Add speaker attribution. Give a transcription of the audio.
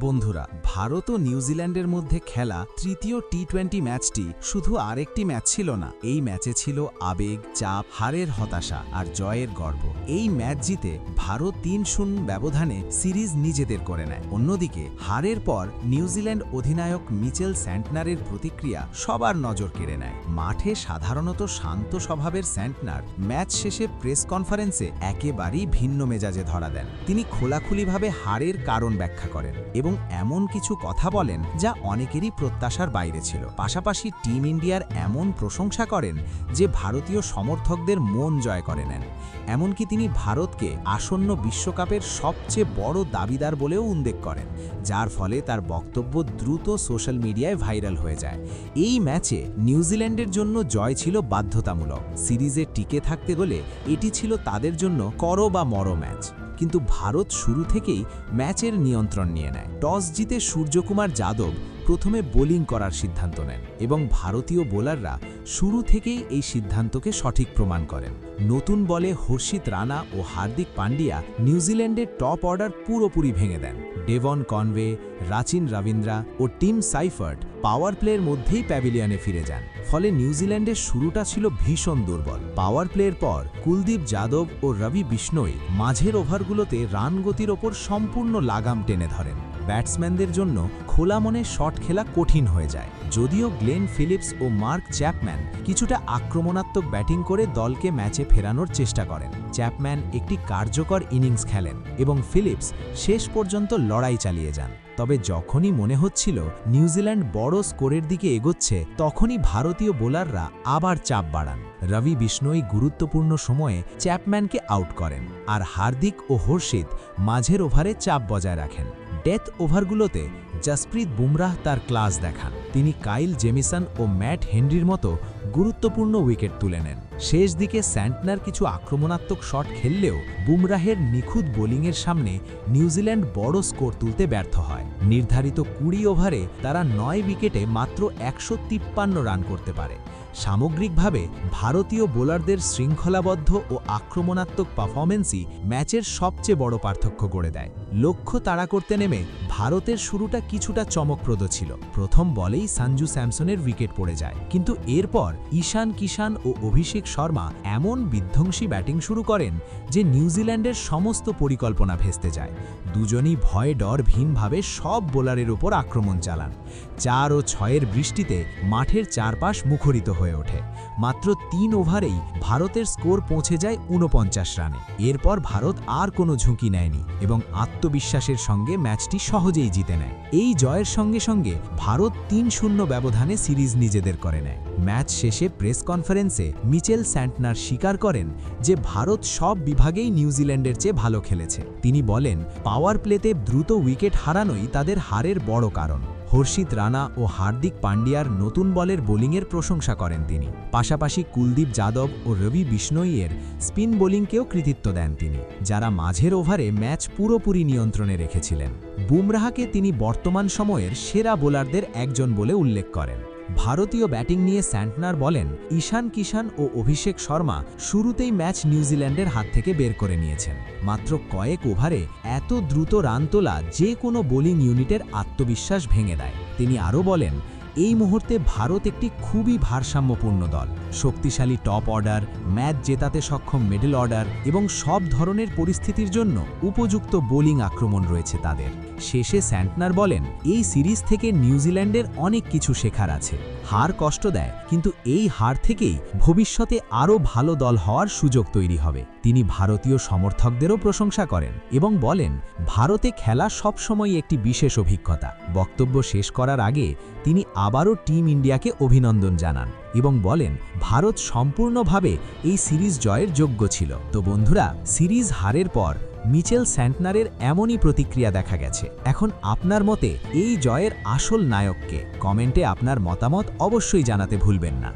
Speaker 1: বন্ধুরা, ভারত ও নিউজিল্যান্ডের মধ্যে খেলা তৃতীয় টি-20 ম্যাচটি শুধু আরেকটি ম্যাচ ছিল না। এই ম্যাচে ছিল আবেগ, চাপ, হারের হতাশা আর জয়ের গর্ব। এই ম্যাচ জিতে ভারত ৩-০ ব্যবধানে সিরিজ নিজেদের করে নেয়। অন্যদিকে হারের পর নিউজিল্যান্ড অধিনায়ক মিচেল স্যান্টনারের প্রতিক্রিয়া সবার নজর কেড়ে নেয়। মাঠে সাধারণত শান্ত স্বভাবের স্যান্টনার ম্যাচ শেষে প্রেস কনফারেন্সে একেবারেই ভিন্ন মেজাজে ধরা দেন। তিনি খোলাখুলিভাবে হারের কারণ ব্যাখ্যা করেন এবং এমন কিছু কথা বলেন যা অনেকেরই প্রত্যাশার বাইরে ছিল। পাশাপাশি টিম ইন্ডিয়ার এমন প্রশংসা করেন যে ভারতীয় সমর্থকদের মন জয় করে নেন। এমনকি তিনি ভারতকে আসন্ন বিশ্বকাপের সবচেয়ে বড় দাবিদার বলেও উল্লেখ করেন, যার ফলে তার বক্তব্য দ্রুত সোশ্যাল মিডিয়ায় ভাইরাল হয়ে যায়। এই ম্যাচে নিউজিল্যান্ডের জন্য জয় ছিল বাধ্যতামূলক। সিরিজে টিকে থাকতে হলে এটি ছিল তাদের জন্য করো বা মরো ম্যাচ। কিন্তু ভারত শুরু থেকেই ম্যাচের নিয়ন্ত্রণ নিয়ে নেয়। টস জিতে সূর্যকুমার যাদব প্রথমে বোলিং করার সিদ্ধান্ত নেন এবং ভারতীয় বোলাররা শুরু থেকেই এই সিদ্ধান্তকে সঠিক প্রমাণ করেন। নতুন বলে হর্ষিত রানা ও হার্দিক পান্ডিয়া নিউজিল্যান্ডের টপ অর্ডার পুরোপুরি ভেঙে দেন। ডেভন কনওয়ে, রাচিন রবীন্দ্রা ও টিম সাইফার্ট পাওয়ার প্লের মধ্যেই প্যাভিলিয়নে ফিরে যান। ফলে নিউজিল্যান্ডের শুরুটা ছিল ভীষণ দুর্বল। পাওয়ার প্লের পর কুলদীপ যাদব ও রবি বিষ্ণোই মাঝের ওভারগুলোতে রান গতির ওপর সম্পূর্ণ লাগাম টেনে ধরেন। ব্যাটসম্যানদের জন্য খোলা মনে শট খেলা কঠিন হয়ে যায়। যদিও গ্লেন ফিলিপস ও মার্ক চ্যাপম্যান কিছুটা আক্রমণাত্মক ব্যাটিং করে দলকে ম্যাচে ফেরানোর চেষ্টা করেন, চ্যাপম্যান একটি কার্যকর ইনিংস খেলেন এবং ফিলিপস শেষ পর্যন্ত লড়াই চালিয়ে যান। তবে যখনই মনে হচ্ছিল নিউজিল্যান্ড বড় স্কোরের দিকে এগোচ্ছে, তখনই ভারতীয় বোলাররা আবার চাপ বাড়ান। রবি বিষ্ণোই গুরুত্বপূর্ণ সময়ে চ্যাপম্যানকে আউট করেন, আর হার্দিক ও হর্ষিত মাঝের ওভারে চাপ বজায় রাখেন। ডেথ ওভারগুলোতে জসপ্রীত বুমরাহ তার ক্লাস দেখান। তিনি কাইল জেমিসন ও ম্যাট হেনরির মতো গুরুত্বপূর্ণ উইকেট তুলে নেন। শেষ দিকে স্যান্টনার কিছু আক্রমণাত্মক শট খেললেও বুমরাহের নিখুঁত বোলিংয়ের সামনে নিউজিল্যান্ড বড় স্কোর তুলতে ব্যর্থ হয়। নির্ধারিত ২০ ওভারে তারা ৯ উইকেটে মাত্র ১৫৩ রান করতে পারে। সামগ্রিকভাবে ভারতীয় বোলারদের শৃঙ্খলাবদ্ধ ও আক্রমণাত্মক পারফরম্যান্সই ম্যাচের সবচেয়ে বড় পার্থক্য গড়ে দেয়। লক্ষ্য তাড়া করতে নেমে ভারতের শুরুটা কিছুটা চমকপ্রদ ছিল। প্রথম বলেই সঞ্জু স্যামসনের উইকেট পড়ে যায়, কিন্তু এরপর ঈশান কিষান ও অভিষেক শর্মা এমন বিধ্বংসী ব্যাটিং শুরু করেন যে নিউজিল্যান্ডের সমস্ত পরিকল্পনা ভেস্তে যায়। দুজনই ভয়ে ডরহীনভাবে সব বোলারের উপর আক্রমণ চালান। ৪ ও ৬-এর বৃষ্টিতে মাঠের চারপাশ মুখরিত হয়ে ওঠে। মাত্র ৩ ওভারেই ভারতের স্কোর পৌঁছে যায় ৪৯ রানে। এরপর ভারত আর কোনো ঝুঁকি নেয়নি এবং আত্মবিশ্বাসের সঙ্গে ম্যাচটি সহজেই জিতে নেয়। এই জয়ের সঙ্গে সঙ্গে ভারত ৩-০ ব্যবধানে সিরিজ নিজেদের করে নেয়। ম্যাচ শেষে প্রেস কনফারেন্সে মিচেল স্যান্টনার স্বীকার করেন যে ভারত সব বিভাগেই নিউজিল্যান্ডের চেয়ে ভালো খেলেছে। তিনি বলেন, পাওয়ার প্লেতে দ্রুত উইকেট হারানোই তাদের হারের বড় কারণ। হর্ষিত রানা ও হার্দিক পান্ডিয়ার নতুন বলের বোলিংয়ের প্রশংসা করেন তিনি। পাশাপাশি কুলদীপ যাদব ও রবি বিষ্ণোইয়ের স্পিন বোলিংকেও কৃতিত্ব দেন তিনি, যারা মাঝের ওভারে ম্যাচ পুরোপুরি নিয়ন্ত্রণে রেখেছিলেন। বুমরাহকে তিনি বর্তমান সময়ের সেরা বোলারদের একজন বলে উল্লেখ করেন। ভারতীয় ব্যাটিং নিয়ে স্যান্টনার বলেন, ঈশান কিষান ও অভিষেক শর্মা শুরুতেই ম্যাচ নিউজিল্যান্ডের হাত থেকে বের করে নিয়েছেন। মাত্র কয়েক ওভারে এত দ্রুত রান তোলা যে কোনো বোলিং ইউনিটের আত্মবিশ্বাস ভেঙে দেয়। তিনি আরও বলেন, এই মুহূর্তে ভারত একটি খুবই ভারসাম্যপূর্ণ দল। শক্তিশালী টপ অর্ডার, ম্যাচ জেতাতে সক্ষম মিডল অর্ডার এবং সব ধরনের পরিস্থিতির জন্য উপযুক্ত বোলিং আক্রমণ রয়েছে তাদের। শেষে স্যান্টনার বলেন, এই সিরিজ থেকে নিউজিল্যান্ডের অনেক কিছু শেখার আছে। হার কষ্ট দেয়, কিন্তু এই হার থেকেই ভবিষ্যতে আরও ভালো দল হওয়ার সুযোগ তৈরি হবে। তিনি ভারতীয় সমর্থকদেরও প্রশংসা করেন এবং বলেন, ভারতে খেলা সবসময় একটি বিশেষ অভিজ্ঞতা। বক্তব্য শেষ করার আগে তিনি আবারও টিম ইন্ডিয়াকে অভিনন্দন জানান এবং বলেন, ভারত সম্পূর্ণভাবে এই সিরিজ জয়ের যোগ্য ছিল। তো বন্ধুরা, সিরিজ হারের পর মিচেল স্যান্টনারের এমনই প্রতিক্রিয়া দেখা গেছে। এখন আপনার মতে এই জয়ের আসল নায়ককে? কমেন্টে আপনার মতামত অবশ্যই জানাতে ভুলবেন না।